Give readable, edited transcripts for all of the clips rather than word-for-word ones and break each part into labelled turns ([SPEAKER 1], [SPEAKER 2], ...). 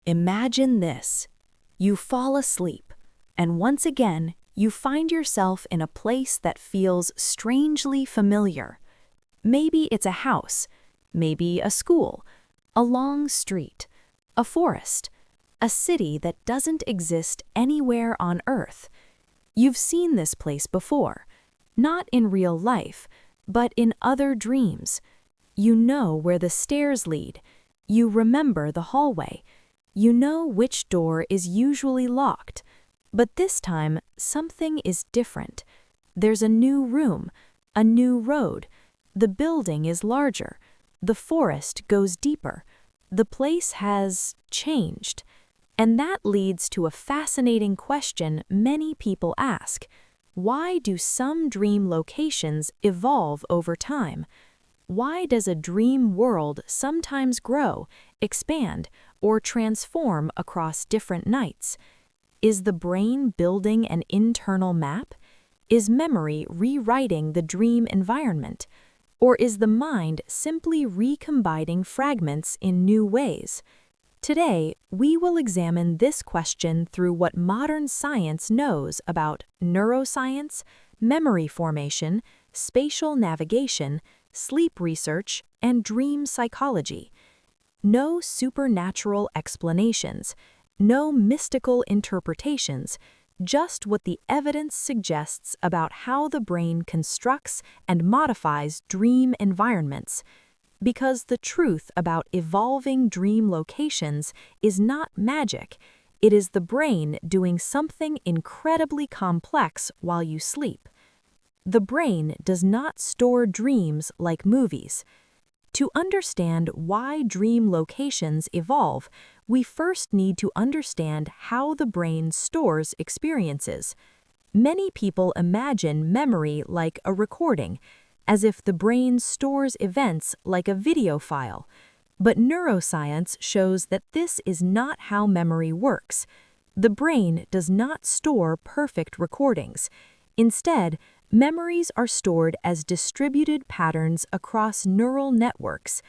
[SPEAKER 1] Imagine this. You fall asleep, and once again, you find yourself in a place that feels strangely familiar. Maybe it's a house, maybe a school, a long street, a forest, a city that doesn't exist anywhere on Earth. You've seen this place before, not in real life, but in other dreams. You know where the stairs lead. You remember the hallway. You know which door is usually locked. But this time, something is different. There's a new room, a new road. The building is larger. The forest goes deeper. The place has changed. And that leads to a fascinating question many people ask. Why do some dream locations evolve over time? Why does a dream world sometimes grow, expand, or transform across different nights? Is the brain building an internal map? Is memory rewriting the dream environment? Or is the mind simply recombining fragments in new ways? Today, we will examine this question through what modern science knows about neuroscience, memory formation, spatial navigation, sleep research, and dream psychology. No supernatural explanations, no mystical interpretations, just what the evidence suggests about how the brain constructs and modifies dream environments. Because the truth about evolving dream locations is not magic, it is the brain doing something incredibly complex while you sleep. The brain does not store dreams like movies. To understand why dream locations evolve, we first need to understand how the brain stores experiences. Many people imagine memory like a recording, as if the brain stores events like a video file. But neuroscience shows that this is not how memory works. The brain does not store perfect recordings. Instead, memories are stored as distributed patterns across neural networks.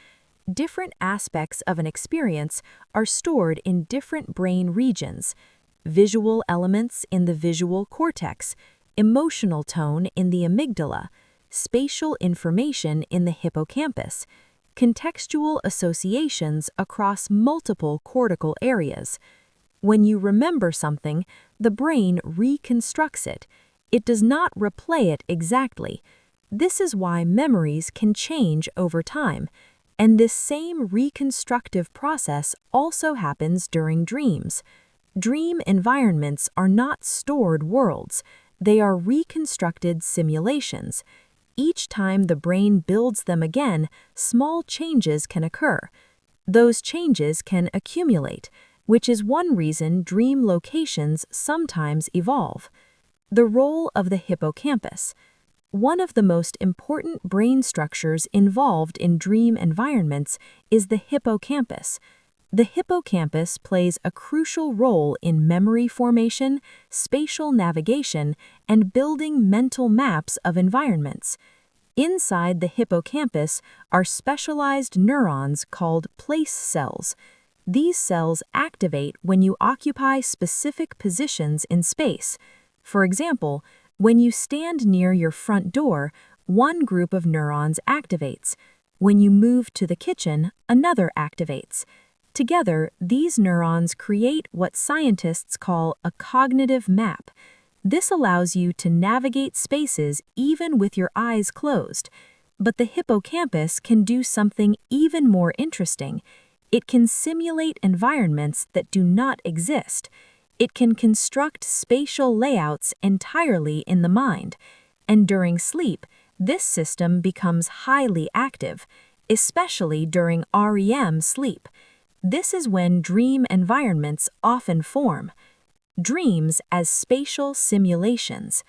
[SPEAKER 1] Different aspects of an experience are stored in different brain regions. Visual elements in the visual cortex, emotional tone in the amygdala, spatial information in the hippocampus, contextual associations across multiple cortical areas. When you remember something, the brain reconstructs it. It does not replay it exactly. This is why memories can change over time, and this same reconstructive process also happens during dreams. Dream environments are not stored worlds, they are reconstructed simulations. Each time the brain builds them again, small changes can occur. Those changes can accumulate, which is one reason dream locations sometimes evolve. The role of the hippocampus. One of the most important brain structures involved in dream environments is the hippocampus. The hippocampus plays a crucial role in memory formation, spatial navigation, and building mental maps of environments. Inside the hippocampus are specialized neurons called place cells. These cells activate when you occupy specific positions in space. For example, when you stand near your front door, one group of neurons activates. When you move to the kitchen, another activates. Together, these neurons create what scientists call a cognitive map. This allows you to navigate spaces even with your eyes closed. But the hippocampus can do something even more interesting. It can simulate environments that do not exist. It can construct spatial layouts entirely in the mind. And during sleep, this system becomes highly active, especially during REM sleep. This is when dream environments often form. Dreams as spatial simulations.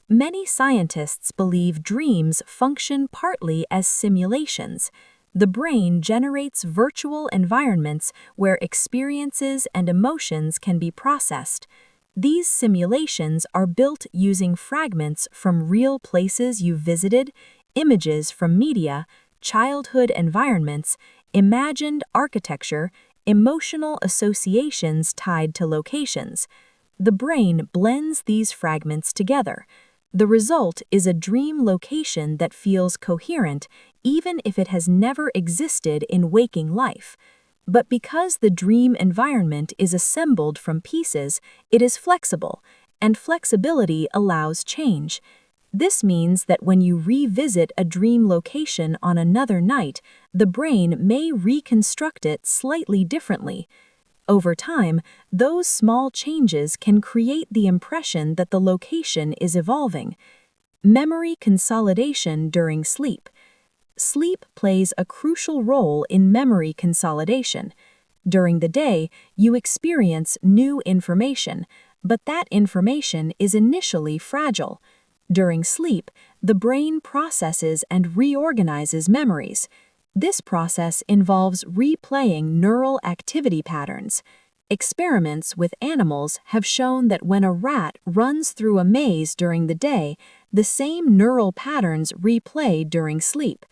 [SPEAKER 1] Many scientists believe dreams function partly as simulations. The brain generates virtual environments where experiences and emotions can be processed. These simulations are built using fragments from real places you visited, images from media, childhood environments, imagined architecture, emotional associations tied to locations. The brain blends these fragments together. The result is a dream location that feels coherent even if it has never existed in waking life. But because the dream environment is assembled from pieces, it is flexible, and flexibility allows change. This means that when you revisit a dream location on another night, the brain may reconstruct it slightly differently. Over time, those small changes can create the impression that the location is evolving. Memory consolidation during sleep. Sleep plays a crucial role in memory consolidation. During the day, you experience new information, but that information is initially fragile. During sleep, the brain processes and reorganizes memories. This process involves replaying neural activity patterns. Experiments with animals have shown that when a rat runs through a maze during the day, the same neural patterns replay during sleep.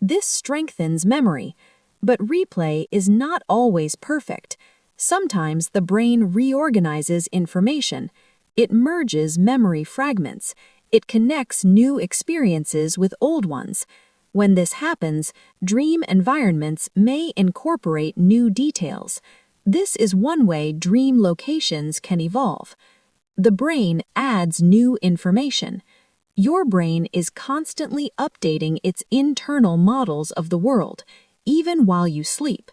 [SPEAKER 1] This strengthens memory, but replay is not always perfect. Sometimes the brain reorganizes information. It merges memory fragments. It connects new experiences with old ones. When this happens, dream environments may incorporate new details. This is one way dream locations can evolve. The brain adds new information. Your brain is constantly updating its internal models of the world, even while you sleep.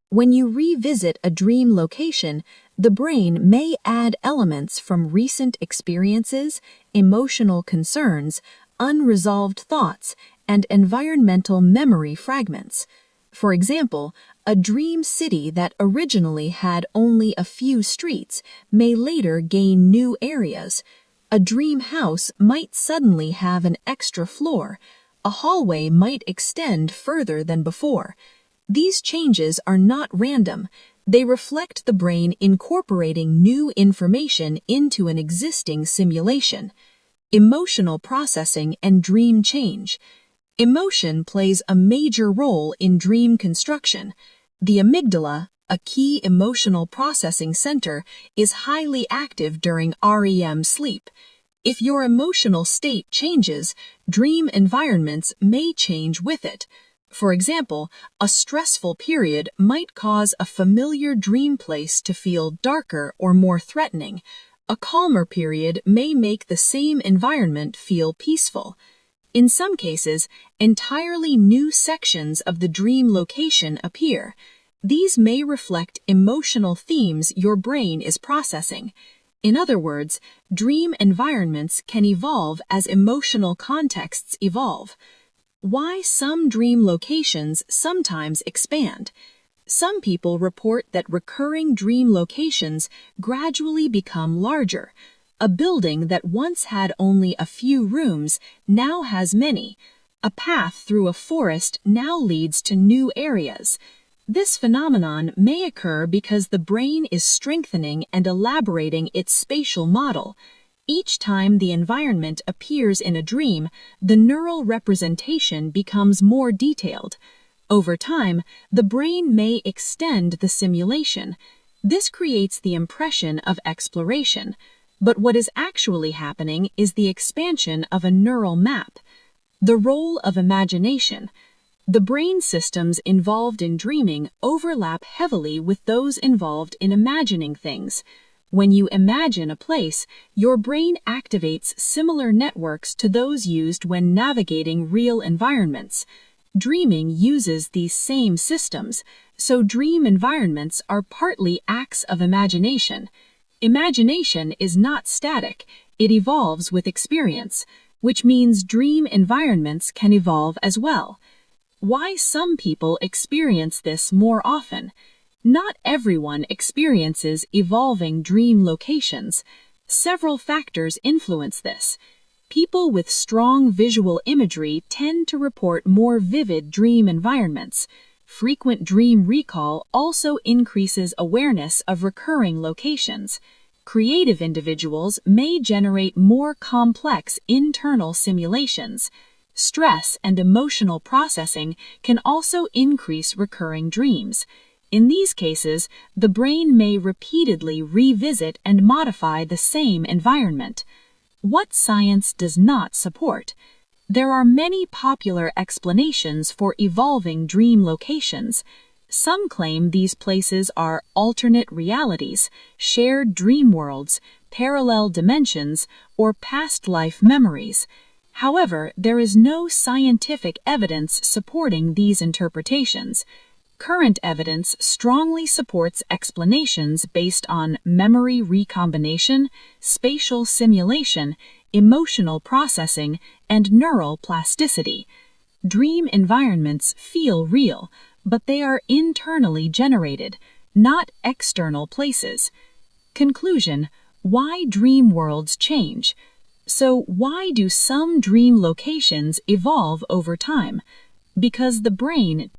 [SPEAKER 1] When you revisit a dream location, the brain may add elements from recent experiences, emotional concerns, unresolved thoughts, and environmental memory fragments. For example, a dream city that originally had only a few streets may later gain new areas. A dream house might suddenly have an extra floor. A hallway might extend further than before. These changes are not random. They reflect the brain incorporating new information into an existing simulation. Emotional processing and dream change. Emotion plays a major role in dream construction. The amygdala, a key emotional processing center, is highly active during REM sleep. If your emotional state changes, dream environments may change with it. For example, a stressful period might cause a familiar dream place to feel darker or more threatening. A calmer period may make the same environment feel peaceful. In some cases, entirely new sections of the dream location appear. These may reflect emotional themes your brain is processing. In other words, dream environments can evolve as emotional contexts evolve. Why some dream locations sometimes expand. Some people report that recurring dream locations gradually become larger. A building that once had only a few rooms now has many. A path through a forest now leads to new areas. This phenomenon may occur because the brain is strengthening and elaborating its spatial model. Each time the environment appears in a dream, the neural representation becomes more detailed. Over time, the brain may extend the simulation. This creates the impression of exploration. But what is actually happening is the expansion of a neural map. The role of imagination. The brain systems involved in dreaming overlap heavily with those involved in imagining things. When you imagine a place, your brain activates similar networks to those used when navigating real environments. Dreaming uses these same systems, so dream environments are partly acts of imagination. Imagination is not static, it evolves with experience, which means dream environments can evolve as well. Why some people experience this more often. Not everyone experiences evolving dream locations. Several factors influence this. People with strong visual imagery tend to report more vivid dream environments. Frequent dream recall also increases awareness of recurring locations. Creative individuals may generate more complex internal simulations. Stress and emotional processing can also increase recurring dreams.
[SPEAKER 2] In these cases, the brain may repeatedly revisit and modify the same environment. What science does not support? There are many popular explanations for evolving dream locations. Some claim these places are alternate realities, shared dream worlds, parallel dimensions, or past life memories. However, there is no scientific evidence supporting these interpretations. Current evidence strongly supports explanations based on memory recombination, spatial simulation, emotional processing, and neural plasticity. Dream environments feel real, but they are internally generated, not external places. Conclusion: why dream worlds change? So why do some dream locations evolve over time? Because the brain